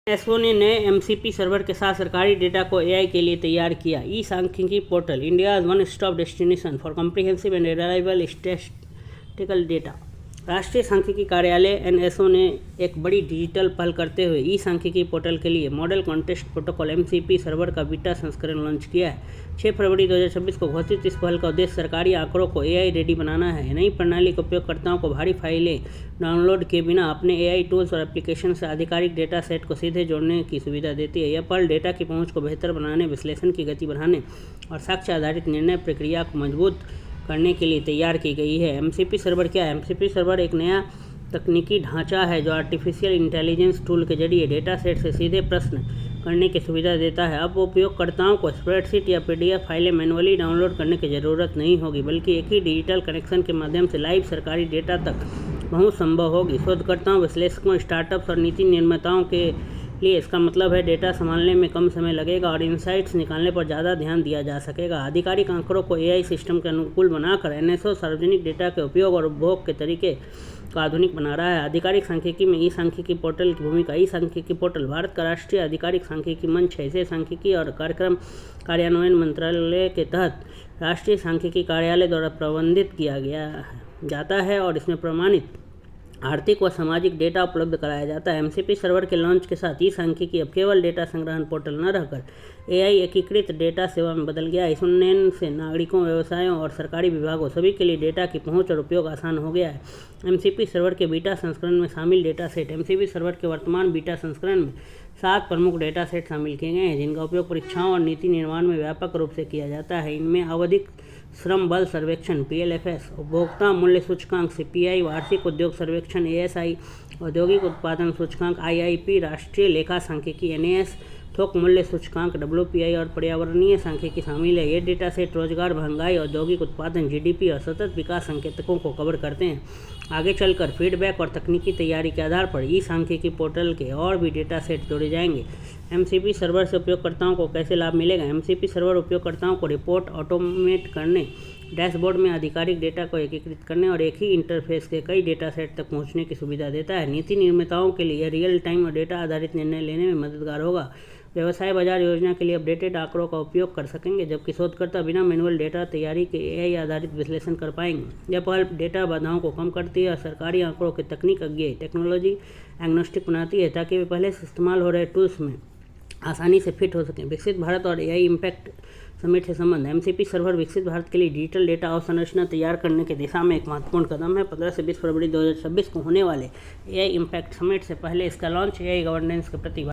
SO ने नए MCP server के साथ सरकारी डेटा को एआई के लिए तैयार किया। ई सांख्यिकी portal, India one stop destination for comprehensive and reliable statistical data. राष्ट्रीय सांख्यिकी कार्यालय एनएसओ ने एक बड़ी डिजिटल पहल करते हुए ई सांख्यिकी पोर्टल के लिए model contest protocol MCP server का बीटा संस्करण लॉन्च किया है। 6 फरवरी 2026 को घोषित इस पहल का उद्देश्य सरकारी आंकड़ों को एआई रेडी बनाना है। नई प्रणाली के उपयोगकर्ताओं को भारी फाइलें डाउनलोड किए बिना अपने एआई टूल्स और एप्लीकेशन से आधिकारिक डेटा सेट को सीधे जोड़ने की सुविधा देती है। यह पहल डेटा की पहुंच को बेहतर बनाने, विश्लेषण की गति बढ़ाने और साक्ष्य आधारित निर्णय प्रक्रिया को मजबूत करने के लिए तैयार की गई है। एमसीपी सर्वर क्या है? एमसीपी सर्वर एक नया तकनीकी ढांचा है जो आर्टिफिशियल इंटेलिजेंस टूल के जरिए डेटा सेट से सीधे प्रश्न करने की सुविधा देता है। अब उपयोगकर्ताओं को स्प्रेडशीट या पीडीएफ फाइलें मैनुअली डाउनलोड करने की ज़रूरत नहीं होगी, बल्कि एक ही डिजिटल कनेक्शन के माध्यम से लाइव सरकारी डेटा तक पहुँच संभव होगी। शोधकर्ताओं, विश्लेषकों, स्टार्टअप्स और नीति निर्माताओं के लिए इसका मतलब है डेटा संभालने में कम समय लगेगा और इनसाइट्स निकालने पर ज़्यादा ध्यान दिया जा सकेगा। आधिकारिक आंकड़ों को एआई सिस्टम के अनुकूल बनाकर एनएसओ सार्वजनिक डेटा के उपयोग और उपभोग के तरीके का आधुनिक बना रहा है। आधिकारिक सांख्यिकी में ई सांख्यिकी पोर्टल की भूमिका। ई सांख्यिकी पोर्टल भारत का राष्ट्रीय आधिकारिक सांख्यिकी मंच है। इसे सांख्यिकी और कार्यक्रम कार्यान्वयन मंत्रालय के तहत राष्ट्रीय सांख्यिकी कार्यालय द्वारा प्रबंधित किया जाता है और इसमें प्रमाणित आर्थिक व सामाजिक डेटा उपलब्ध कराया जाता है। एमसीपी सर्वर के लॉन्च के साथ ई सांख्यिकी अब केवल डेटा संग्रहण पोर्टल न रहकर एआई एकीकृत डेटा सेवा में बदल गया है। इस उन्नयन से नागरिकों, व्यवसायों और सरकारी विभागों सभी के लिए डेटा की पहुंच और उपयोग आसान हो गया है। एमसीपी सर्वर के बीटा संस्करण में शामिल डेटा सेट। एमसीपी सर्वर के वर्तमान बीटा संस्करण में 7 प्रमुख डेटा सेट शामिल किए गए हैं, जिनका उपयोग परीक्षाओं और नीति निर्माण में व्यापक रूप से किया जाता है। इनमें आवधिक श्रम बल सर्वेक्षण पीएलएफएस, उपभोक्ता मूल्य सूचकांक सीपीआई, वार्षिक उद्योग सर्वेक्षण एएसआई, औद्योगिक उत्पादन सूचकांक आईआईपी, राष्ट्रीय लेखा सांख्यिकी एनएएस, थोक मूल्य सूचकांक डब्ल्यूपीआई और पर्यावरणीय सांख्यिकी शामिल है। ये डेटा सेट रोजगार, महंगाई, औद्योगिक उत्पादन, जीडीपी और सतत विकास संकेतकों को कवर करते हैं। आगे चलकर फीडबैक और तकनीकी तैयारी के आधार पर ई सांख्यिकी पोर्टल के और भी डेटा सेट जोड़े जाएंगे। एमसीपी सर्वर से उपयोगकर्ताओं को कैसे लाभ मिलेगा? एमसीपी सर्वर उपयोगकर्ताओं को रिपोर्ट ऑटोमेट करने, डैशबोर्ड में आधिकारिक डेटा को एकीकृत करने और एक ही इंटरफेस के कई डेटा सेट तक पहुंचने की सुविधा देता है। नीति निर्माताओं के लिए रियल टाइम और डेटा आधारित निर्णय लेने में मददगार होगा। व्यवसाय बाजार योजना के लिए अपडेटेड आंकड़ों का उपयोग कर सकेंगे, जबकि शोधकर्ता बिना मैनुअल डेटा तैयारी के एआई आधारित विश्लेषण कर पाएंगे। यह पहल डेटा बाधाओं को कम करती है और सरकारी आंकड़ों के तकनीक अज्ञेय टेक्नोलॉजी एग्नोस्टिक बनाती है, ताकि वे पहले से इस्तेमाल हो रहे टूल्स में आसानी से फिट हो सकें। विकसित भारत और एआई इम्पैक्ट समिट से संबंध। एमसीपी सर्वर विकसित भारत के लिए डिजिटल डेटा अवसंरचना तैयार करने की दिशा में एक महत्वपूर्ण कदम है। 15 से 20 फरवरी 2026 को होने वाले एआई इम्पैक्ट समिट से पहले इसका लॉन्च एआई गवर्नेंस के प्रति